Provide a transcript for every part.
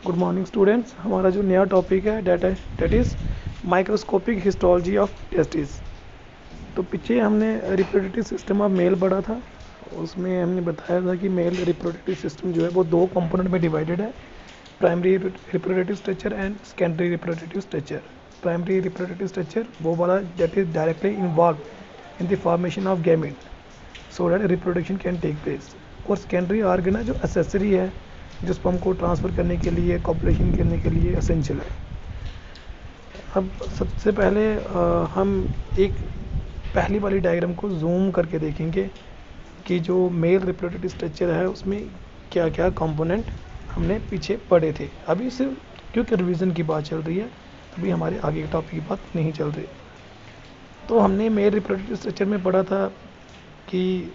Good morning students. हमारा जो नया टॉपिक है that is microscopic histology of testis. तो पीछे हमने रिप्रोडक्टिव सिस्टम ऑफ मेल पढ़ा था। उसमें हमने बताया था कि मेल रिप्रोडक्टिव सिस्टम जो है वो दो कंपोनेंट में डिवाइडेड है, primary reproductive structure and secondary reproductive structure. Primary reproductive structure वो वाला that is directly involve in the formation of gamete so that reproduction can take place. और सेकेंडरी ऑर्गन है जो एसेसरी है, जो स्पर्म को ट्रांसफ़र करने के लिए, कॉपुलेशन करने के लिए एसेंशियल है। अब सबसे पहले हम एक पहली वाली डायग्राम को जूम करके देखेंगे कि जो मेल रिप्रोडक्टिव स्ट्रक्चर है उसमें क्या क्या कंपोनेंट हमने पीछे पढ़े थे। अभी सिर्फ क्योंकि रिवीजन की बात चल रही है, अभी हमारे आगे के टॉपिक की बात नहीं चल रही। तो हमने मेल रिप्रोडक्टिव स्ट्रक्चर में पढ़ा था कि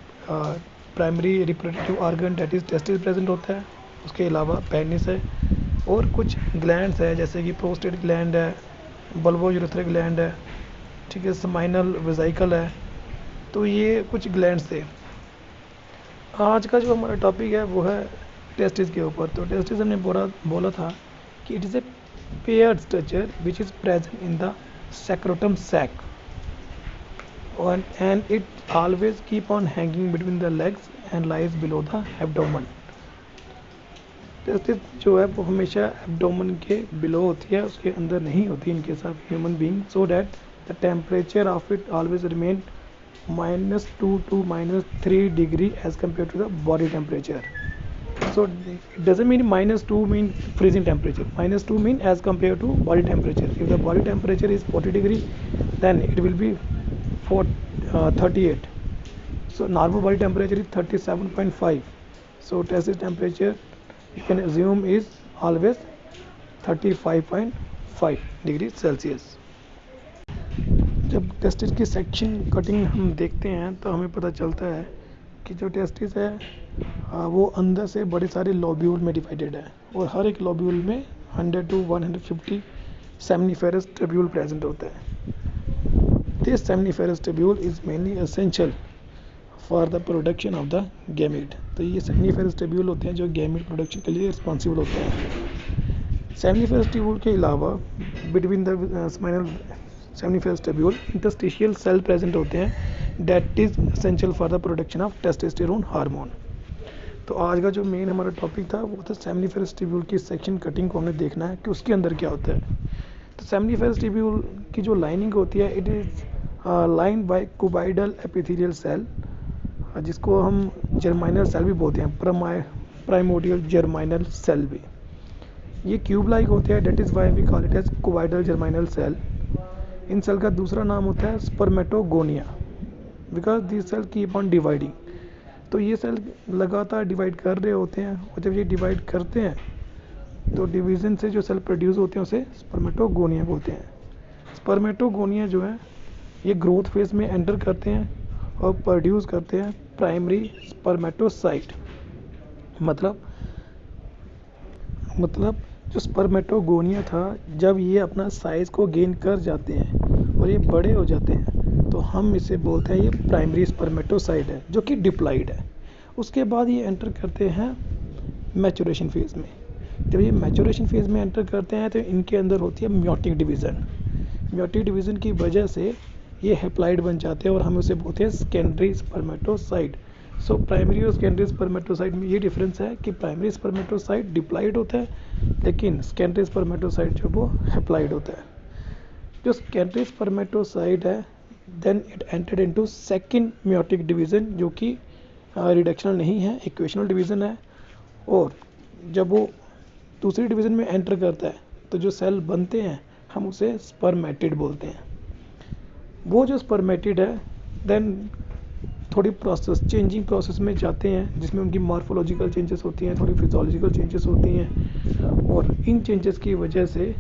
primary reproductive organ that is testis present होता है, उसके अलावा पेनिस है और कुछ ग्लैंड्स है जैसे कि प्रोस्टेट ग्लैंड है, बल्बोयूरेथ्रिक ग्लैंड है, ठीक है, स्माइनल वेसिकल है। तो ये कुछ ग्लैंड्स थे। आज का जो हमारा टॉपिक है वो है टेस्टिस के ऊपर। तो टेस्टिस हमने बोला था कि it is a paired structure which is present in the scrotum sac and it always keep on hanging between the legs and lies below the abdomen। Testis जो है वो हमेशा एब्डोमेन के बिलो होती है, उसके अंदर नहीं होती in case of human being, so that the temperature of it always remain -2 to -3 degree as compare to the body temperature. So it doesn't mean -2 mean freezing temperature. -2 mean as compared to body temperature. If the body temperature is 40 degree, then it will be 38. So normal body temperature is 37.5. So testis temperature you can assume is always 35.5 degree Celsius. जब testis की section cutting हम देखते हैं तो हमें पता चलता है कि जो टेस्टिस है वो अंदर से बड़े सारे लॉब्यूल में डिवाइडेड है और हर एक लॉब्यूल में 100 to 150 सेमनीफेरस ट्यूब्यूल प्रेजेंट होता है। This seminiferous tubule is mainly essential for the production of the gamete. तो ये सेमनीफेरस ट्यूब्यूल होते हैं जो गैमेट प्रोडक्शन के लिए रिस्पॉन्सिबल होते हैं। सेमनीफेरस ट्यूब्यूल के अलावा between the spinal seminiferous tubule interstitial cell present होते हैं that is essential for the production of testosterone hormone. तो आज का जो मेन हमारा टॉपिक था वो था सेमनीफेरस ट्यूब्यूल की सेक्शन कटिंग को हमने देखना है कि उसके अंदर क्या होता है। तो सेमनीफेरस ट्यूब्यूल की जो लाइनिंग होती है it is lined by cuboidal epithelial cell, जिसको हम जर्माइनल सेल भी बोलते हैं, प्राइमोडियल जर्माइनल सेल भी। ये क्यूब लाइक होते हैं, that is why we call it as cuboidal germinal cell. इन सेल का दूसरा नाम होता है spermatogonia, because this cell keep on dividing. तो ये सेल लगातार डिवाइड कर रहे होते हैं और जब ये डिवाइड करते हैं तो डिवीज़न से जो सेल प्रोड्यूस होते हैं उसे स्पर्मेटोगोनिया बोलते हैं। स्पर्मेटोगोनिया जो है ये ग्रोथ फेज में एंटर करते हैं और प्रोड्यूस करते हैं प्राइमरी स्पर्मेटोसाइट। मतलब जो स्पर्मेटोगोनिया था, जब ये अपना साइज़ को गेन कर जाते हैं और ये बड़े हो जाते हैं तो हम इसे बोलते हैं ये प्राइमरी स्पर्मेटोसाइट है जो कि डिप्लॉइड है। उसके बाद ये एंटर करते हैं मैचुरेशन फेज़ में। जब ये मैचुरेशन फेज़ में एंटर करते हैं तो इनके अंदर होती है म्योटिक डिवीज़न। म्योटिक डिवीज़न की वजह से ये हैप्लॉइड बन जाते हैं और हम उसे बोलते हैं सेकेंडरी स्पर्मेटोसाइट। सो प्राइमरी और सेकेंडरी स्पर्मेटोसाइट में ये डिफरेंस है कि प्राइमरी स्पर्मेटोसाइट डिप्लॉइड होता है लेकिन सेकेंडरी स्पर्मेटोसाइट जो वो हैप्लॉइड होता है। जो सेकेंडरी स्पर्मेटोसाइट है then it entered into second meiotic division, जो कि रिडक्शनल नहीं है, इक्वेशनल डिवीज़न है। और जब वो दूसरी डिवीज़न में एंटर करता है तो जो सेल बनते हैं हम उसे स्पर्मेटिड बोलते हैं। वो जो स्पर्मेटिड है देन थोड़ी चेंजिंग प्रोसेस में जाते हैं जिसमें उनकी मॉर्फोलॉजिकल चेंजेस होती हैं, थोड़ी फिजियोलॉजिकल चेंजेस होती हैं और इन चेंजेस की वजह से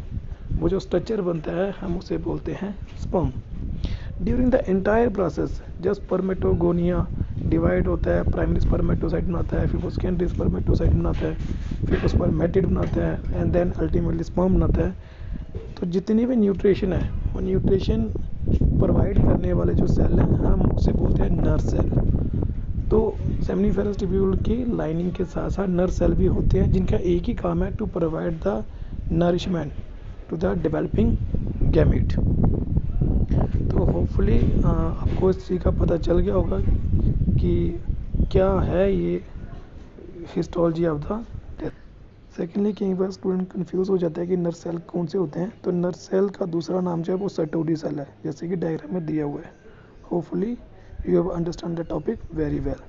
वो जो स्ट्रक्चर बनता है हम उसे बोलते हैं sperm. During the entire process जब स्पर्मेटोगोनिया डिवाइड होता है, प्राइमरी स्पर्मेटोसाइट बनाता है, फिर वो सेकेंडरी स्पर्मेटोसाइट बनाता है, फिर वो स्पर्मेटिड बनाता है एंड देन अल्टीमेटली स्पर्म बनाता है। तो जितनी भी न्यूट्रिशन है वो न्यूट्रिशन प्रोवाइड करने वाले जो सेल हैं हम उसे बोलते हैं नर्व सेल। तो सेमिनिफेरस ट्यूब्यूल की लाइनिंग के साथ साथ नर्व सेल भी होते हैं जिनका एक ही काम है to provide the nourishment to the developing gamete. तो होपफुली आपको इस चीज़ का पता चल गया होगा कि क्या है ये histology of the death. Secondly कई बार स्टूडेंट कंफ्यूज हो जाता है कि नर्व सेल कौन से होते हैं, तो नर्व सेल का दूसरा नाम जो है वो सटोडी सेल है, जैसे कि डायग्राम में दिया हुआ है। Hopefully you have understand the topic very well.